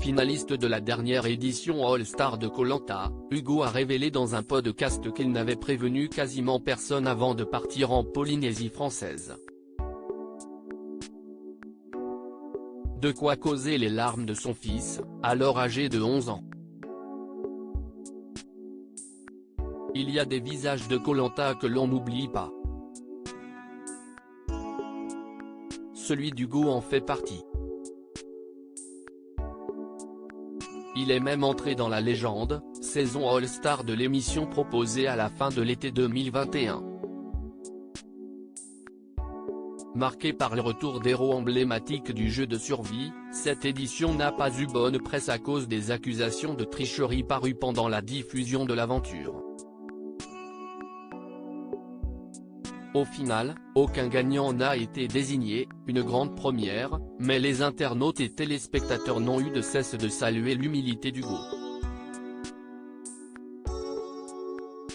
Finaliste de la dernière édition All-Star de Koh Lanta, Hugo a révélé dans un podcast qu'il n'avait prévenu quasiment personne avant de partir en Polynésie française. De quoi causer les larmes de son fils, alors âgé de 11 ans. Il y a des visages de Koh Lanta que l'on n'oublie pas. Celui d'Hugo en fait partie. Il est même entré dans la légende, saison All-Star de l'émission proposée à la fin de l'été 2021. Marqué par le retour d'héros emblématiques du jeu de survie, cette édition n'a pas eu bonne presse à cause des accusations de tricherie parues pendant la diffusion de l'aventure. Au final, aucun gagnant n'a été désigné, une grande première, mais les internautes et téléspectateurs n'ont eu de cesse de saluer l'humilité d'Hugo.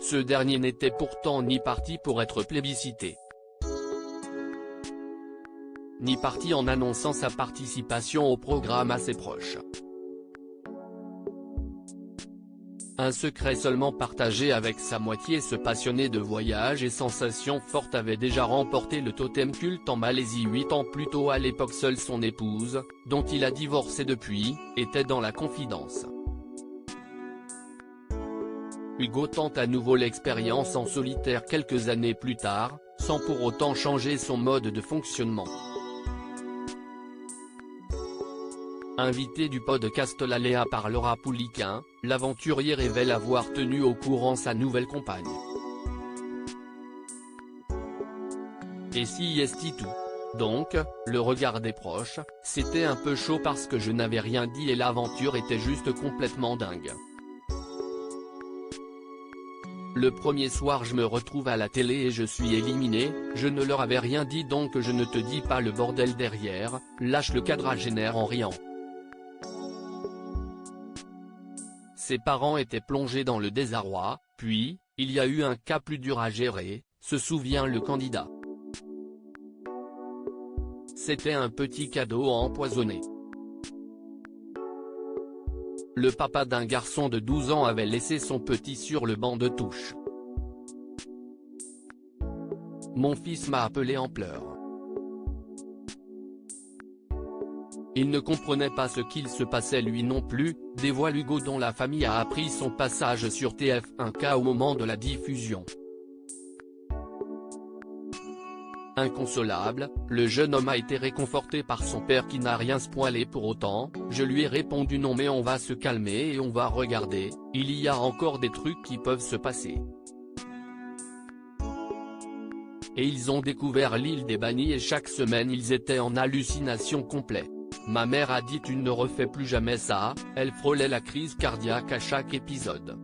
Ce dernier n'était pourtant ni parti pour être plébiscité, ni parti en annonçant sa participation au programme à ses proches. Un secret seulement partagé avec sa moitié, ce passionné de voyage et sensations fortes avait déjà remporté le totem culte en Malaisie 8 ans plus tôt. À l'époque, seule son épouse, dont il a divorcé depuis, était dans la confidence. Hugo tente à nouveau l'expérience en solitaire quelques années plus tard, sans pour autant changer son mode de fonctionnement. Invité du podcast L'Aléa par Laura Pouliquin, l'aventurier révèle avoir tenu au courant sa nouvelle compagne. Et si est tout. Donc, le regard des proches, c'était un peu chaud parce que je n'avais rien dit et l'aventure était juste complètement dingue. Le premier soir je me retrouve à la télé et je suis éliminé, je ne leur avais rien dit donc je ne te dis pas le bordel derrière, lâche le quadragénaire en riant. Ses parents étaient plongés dans le désarroi, puis, il y a eu un cas plus dur à gérer, se souvient le candidat. C'était un petit cadeau empoisonné. Le papa d'un garçon de 12 ans avait laissé son petit sur le banc de touche. Mon fils m'a appelé en pleurs. Il ne comprenait pas ce qu'il se passait lui non plus, dévoile Hugo dont la famille a appris son passage sur TF1K au moment de la diffusion. Inconsolable, le jeune homme a été réconforté par son père qui n'a rien spoilé pour autant. Je lui ai répondu non mais on va se calmer et on va regarder, il y a encore des trucs qui peuvent se passer. Et ils ont découvert l'île des bannis et chaque semaine ils étaient en hallucination complète. Ma mère a dit tu ne refais plus jamais ça, elle frôlait la crise cardiaque à chaque épisode.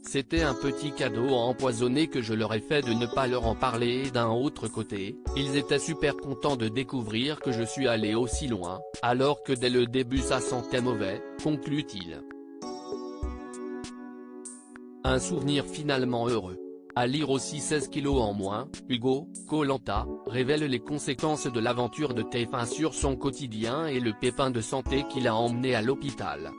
C'était un petit cadeau empoisonné que je leur ai fait de ne pas leur en parler et d'un autre côté, ils étaient super contents de découvrir que je suis allé aussi loin, alors que dès le début ça sentait mauvais, conclut-il. Un souvenir finalement heureux. À lire aussi 16 kilos en moins, Hugo, Koh Lanta, révèle les conséquences de l'aventure de TF1 sur son quotidien et le pépin de santé qui l'a emmené à l'hôpital.